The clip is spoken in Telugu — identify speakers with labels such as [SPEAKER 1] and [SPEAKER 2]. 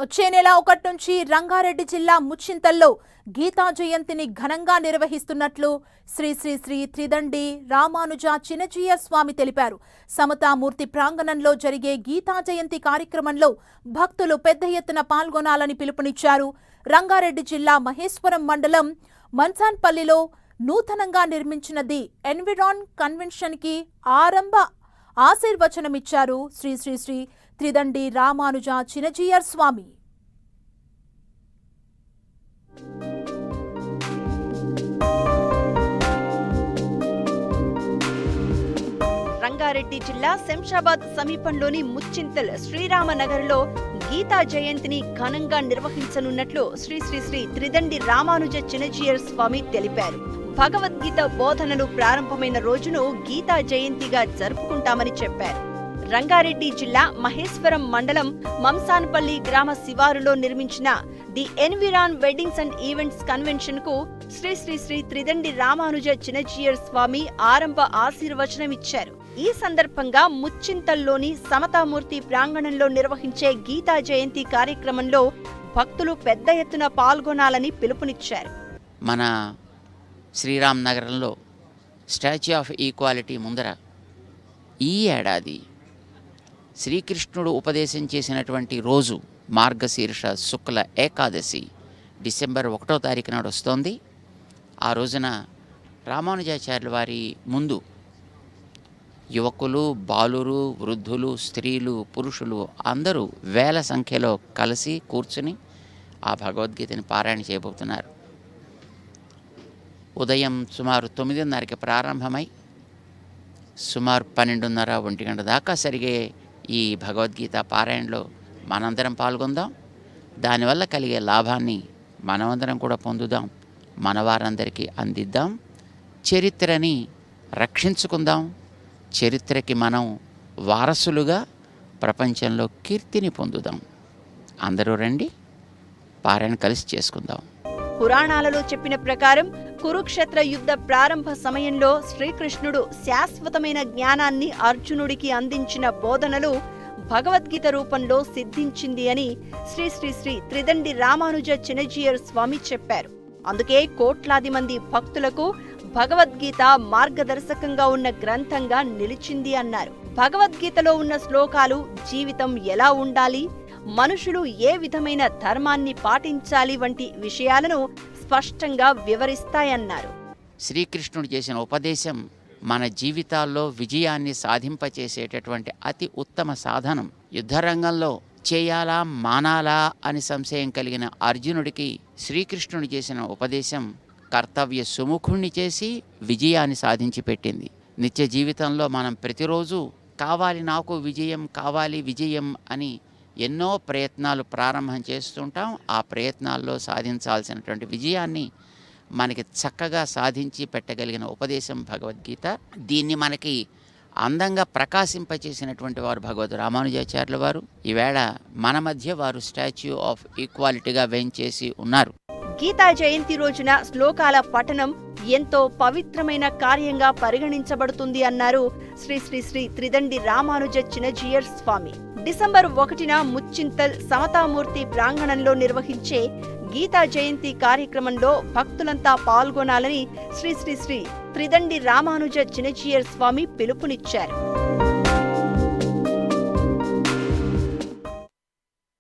[SPEAKER 1] వచ్చే నెల 1 నుంచి రంగారెడ్డి జిల్లా ముచ్చింతల్లో గీతా జయంతిని ఘనంగా నిర్వహిస్తున్నట్లు శ్రీ శ్రీ శ్రీ త్రిదండి రామానుజ చినజీయ స్వామి తెలిపారు. సమతామూర్తి ప్రాంగణంలో జరిగే గీతా జయంతి కార్యక్రమంలో భక్తులు పెద్ద ఎత్తున పాల్గొనాలని పిలుపునిచ్చారు. రంగారెడ్డి జిల్లా మహేశ్వరం మండలం మన్సాన్పల్లిలో నూతనంగా నిర్మించిన ది ఎన్విరాన్ కన్వెన్షన్ కి ఆరంభ ఆశీర్వచనమిచ్చారు శ్రీ శ్రీ శ్రీ త్రిదండి రామానుజ చినజీయర్ స్వామి.
[SPEAKER 2] రంగారెడ్డి జిల్లా శంషాబాద్ సమీపంలోని ముచ్చింతల్ శ్రీరామనగర్లో గీతా జయంతిని ఘనంగా నిర్వహించనున్నట్లు శ్రీ శ్రీ శ్రీ త్రిదండి రామానుజ చినజీయర్ స్వామి తెలిపారు. భగవద్గీత బోధనలు ప్రారంభమైన రోజును గీతా జయంతిగా జరుపుకుంటామని చెప్పారు. రంగారెడ్డి జిల్లా మహేశ్వరం మండలం మంసాన్పల్లి గ్రామ శివారులో నిర్మించిన the ఎన్విరాన్ weddings and events convention కు శ్రీ శ్రీ శ్రీ త్రిదండి రామానుజ చినజీయర్ స్వామి ఆరంభ ఆశీర్వచనమిచ్చారు. ఈ సందర్భంగా ముచ్చింతల్లోని సమతామూర్తి ప్రాంగణంలో నిర్వహించే గీతా జయంతి కార్యక్రమంలో భక్తులు పెద్ద ఎత్తున పాల్గొనాలని పిలుపునిచ్చారు.
[SPEAKER 3] మన శ్రీరామ్ నగరంలో స్టాచ్యూ ఆఫ్ ఈక్వాలిటీ ముందర ఈ ఏడాది శ్రీకృష్ణుడు ఉపదేశం చేసినటువంటి రోజు మార్గశీర్ష శుక్ల ఏకాదశి డిసెంబర్ 1వ తారీఖు నాడు వస్తోంది. ఆ రోజున రామానుజాచార్యుల వారి ముందు యువకులు, బాలురు, వృద్ధులు, స్త్రీలు, పురుషులు అందరూ వేల సంఖ్యలో కలిసి కూర్చుని ఆ భగవద్గీతని పారాయణ చేయబోతున్నారు. ఉదయం సుమారు 9:30కి ప్రారంభమై సుమారు 12:30, 1 గంట దాకా జరిగే ఈ భగవద్గీత పారాయణలో మనందరం పాల్గొందాం. దానివల్ల కలిగే లాభాన్ని మనమందరం కూడా పొందుదాం, మన వారందరికీ అందిద్దాం, చరిత్రని రక్షించుకుందాం, చరిత్రకి మనం వారసులుగా ప్రపంచంలో కీర్తిని పొందుదాం. అందరూ రండి, పారాయణ కలిసి చేసుకుందాం.
[SPEAKER 2] పురాణాలలో చెప్పిన ప్రకారం కురుక్షేత్ర యుద్ధ ప్రారంభ సమయంలో శ్రీకృష్ణుడు శాశ్వతమైన జ్ఞానాన్ని అర్జునుడికి అందించిన బోధనలు భగవద్గీత రూపంలో సిద్ధించింది అని శ్రీ శ్రీ శ్రీ త్రిదండి రామానుజ చినజీయర్ స్వామి చెప్పారు. అందుకే కోట్లాది మంది భక్తులకు భగవద్గీత మార్గదర్శకంగా ఉన్న గ్రంథంగా నిలిచింది అన్నారు. భగవద్గీతలో ఉన్న శ్లోకాలు జీవితం ఎలా ఉండాలి, మనుషులు ఏ విధమైన ధర్మాన్ని పాటించాలి వంటి విషయాలను స్పష్టంగా వివరిస్తాయన్నారు.
[SPEAKER 3] శ్రీకృష్ణుడు చేసిన ఉపదేశం మన జీవితాల్లో విజయాన్ని సాధింపచేసేటటువంటి అతి ఉత్తమ సాధనం. యుద్ధరంగంలో చేయాలా మానాలా అని సంశయం కలిగిన అర్జునుడికి శ్రీకృష్ణుడు చేసిన ఉపదేశం కర్తవ్య సుముఖుణ్ణి చేసి విజయాన్ని సాధించి పెట్టింది. నిత్య జీవితంలో మనం ప్రతిరోజు కావాలి నాకు విజయం, కావాలి విజయం అని ఎన్నో ప్రయత్నాలు ప్రారంభం చేస్తుంటాం. ఆ ప్రయత్నాల్లో సాధించాల్సినటువంటి విజయాన్ని మనకి చక్కగా సాధించి పెట్టగలిగిన ఉపదేశం భగవద్గీత. దీన్ని మనకి అందంగా ప్రకాశింపచేసినటువంటి వారు భగవద్ రామానుజాచార్యుల వారు. ఈవేళ మన మధ్య వారు స్టాచ్యూ ఆఫ్ ఈక్వాలిటీగా వేంచేసి ఉన్నారు.
[SPEAKER 2] గీతా జయంతి రోజున శ్లోకాల పఠనం ఎంతో పవిత్రమైన కార్యంగా పరిగణించబడుతుంది అన్నారు శ్రీ శ్రీ శ్రీ త్రిదండి రామానుజ చినజీయర్ స్వామి. డిసెంబర్ 1న ముచ్చింతల్ సమతామూర్తి ప్రాంగణంలో నిర్వహించే గీతా జయంతి కార్యక్రమంలో భక్తులంతా పాల్గొనాలని శ్రీ శ్రీ శ్రీ త్రిదండి రామానుజ చినజీయర్ స్వామి పిలుపునిచ్చారు.